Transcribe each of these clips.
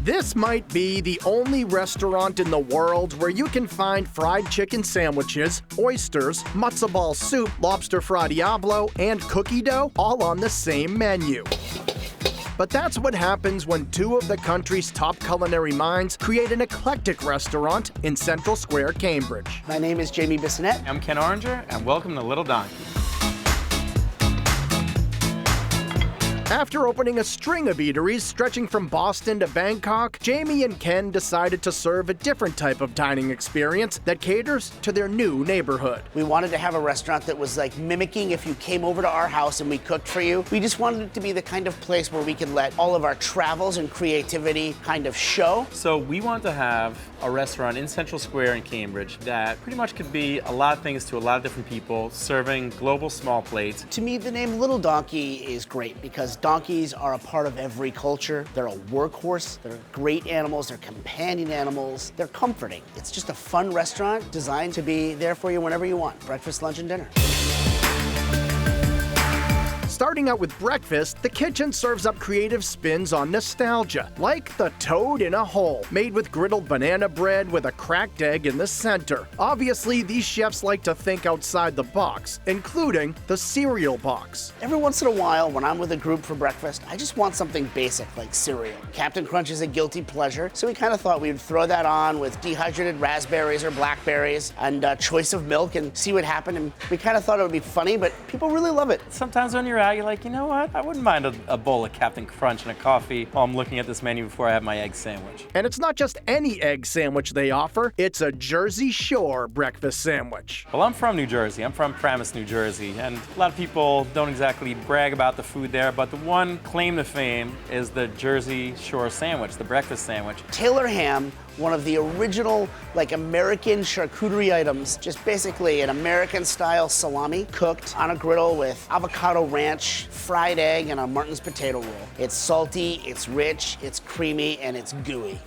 This might be the only restaurant in the world where you can find fried chicken sandwiches, oysters, matzo ball soup, lobster fra diavolo, and cookie dough all on the same menu. But that's what happens when two of the country's top culinary minds create an eclectic restaurant in Central Square, Cambridge. My name is Jamie Bissonette. I'm Ken Oranger, and welcome to Little Donkey. After opening a string of eateries stretching from Boston to Bangkok, Jamie and Ken decided to serve a different type of dining experience that caters to their new neighborhood. We wanted to have a restaurant that was like mimicking if you came over to our house and we cooked for you. We just wanted it to be the kind of place where we could let all of our travels and creativity kind of show. So we want to have a restaurant in Central Square in Cambridge that pretty much could be a lot of things to a lot of different people, serving global small plates. To me, the name Little Donkey is great because donkeys are a part of every culture. They're a workhorse, they're great animals, they're companion animals, they're comforting. It's just a fun restaurant designed to be there for you whenever you want, breakfast, lunch, and dinner. Starting out with breakfast, the kitchen serves up creative spins on nostalgia, like the toad in a hole, made with griddled banana bread with a cracked egg in the center. Obviously, these chefs like to think outside the box, including the cereal box. Every once in a while, when I'm with a group for breakfast, I just want something basic like cereal. Captain Crunch is a guilty pleasure, so we kind of thought we'd throw that on with dehydrated raspberries or blackberries and a choice of milk and see what happened. And we kind of thought it would be funny, but people really love it. Sometimes when you're out, you're like, you know what? I wouldn't mind a bowl of Captain Crunch and a coffee while I'm looking at this menu before I have my egg sandwich. And it's not just any egg sandwich they offer, it's a Jersey Shore breakfast sandwich. Well, I'm from New Jersey. I'm from Paramus, New Jersey, and a lot of people don't exactly brag about the food there, but the one claim to fame is the Jersey Shore sandwich, the breakfast sandwich. Taylor ham, one of the original American charcuterie items, just basically an American-style salami cooked on a griddle with avocado ranch, fried egg, and a Martin's potato roll. It's salty, it's rich, it's creamy, and it's gooey.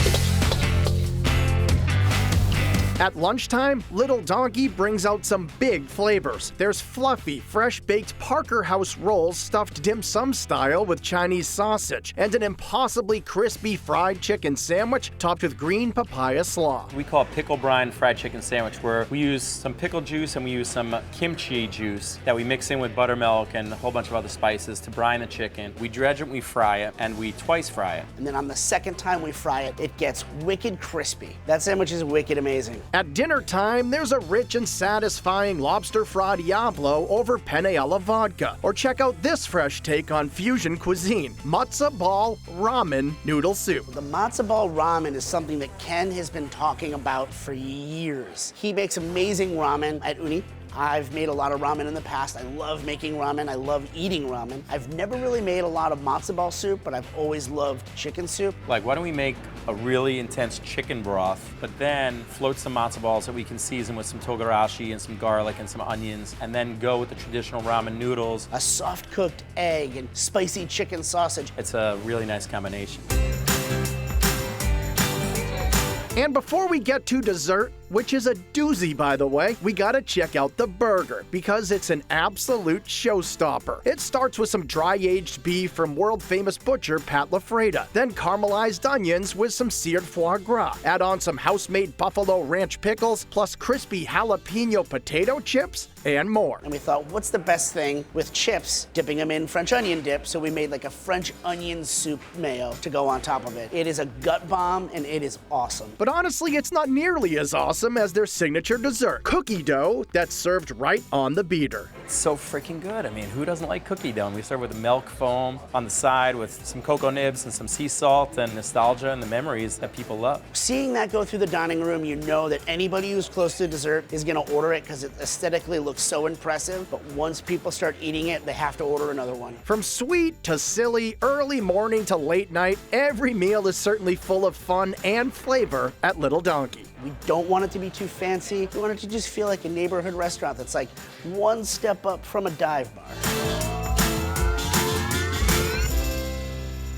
At lunchtime, Little Donkey brings out some big flavors. There's fluffy, fresh-baked Parker House rolls stuffed dim sum style with Chinese sausage, and an impossibly crispy fried chicken sandwich topped with green papaya slaw. We call it pickle brine fried chicken sandwich, where we use some pickle juice and we use some kimchi juice that we mix in with buttermilk and a whole bunch of other spices to brine the chicken. We dredge it, we fry it, and we twice fry it. And then on the second time we fry it, it gets wicked crispy. That sandwich is wicked amazing. At dinner time, there's a rich and satisfying lobster fra diavolo over penne alla vodka. Or check out this fresh take on fusion cuisine, matzah ball ramen noodle soup. The matzo ball ramen is something that Ken has been talking about for years. He makes amazing ramen at Uni. I've made a lot of ramen in the past. I love making ramen. I love eating ramen. I've never really made a lot of matzo ball soup, but I've always loved chicken soup. Like, why don't we make a really intense chicken broth, but then float some matzo balls that we can season with some togarashi and some garlic and some onions, and then go with the traditional ramen noodles. A soft-cooked egg and spicy chicken sausage. It's a really nice combination. And before we get to dessert, which is a doozy, by the way, we gotta check out the burger because it's an absolute showstopper. It starts with some dry-aged beef from world-famous butcher Pat LaFreda, then caramelized onions with some seared foie gras. Add on some house-made buffalo ranch pickles, plus crispy jalapeno potato chips, and more. And we thought, what's the best thing with chips? Dipping them in French onion dip, so we made like a French onion soup mayo to go on top of it. It is a gut bomb, and it is awesome. But honestly, it's not nearly as awesome as their signature dessert, cookie dough that's served right on the beater. It's so freaking good. I mean, who doesn't like cookie dough? And we serve with the milk foam on the side with some cocoa nibs and some sea salt and nostalgia and the memories that people love. Seeing that go through the dining room, you know that anybody who's close to dessert is gonna order it because it aesthetically looks so impressive, but once people start eating it, they have to order another one. From sweet to silly, early morning to late night, every meal is certainly full of fun and flavor at Little Donkey. We don't want it to be too fancy. We want it to just feel like a neighborhood restaurant that's like one step up from a dive bar.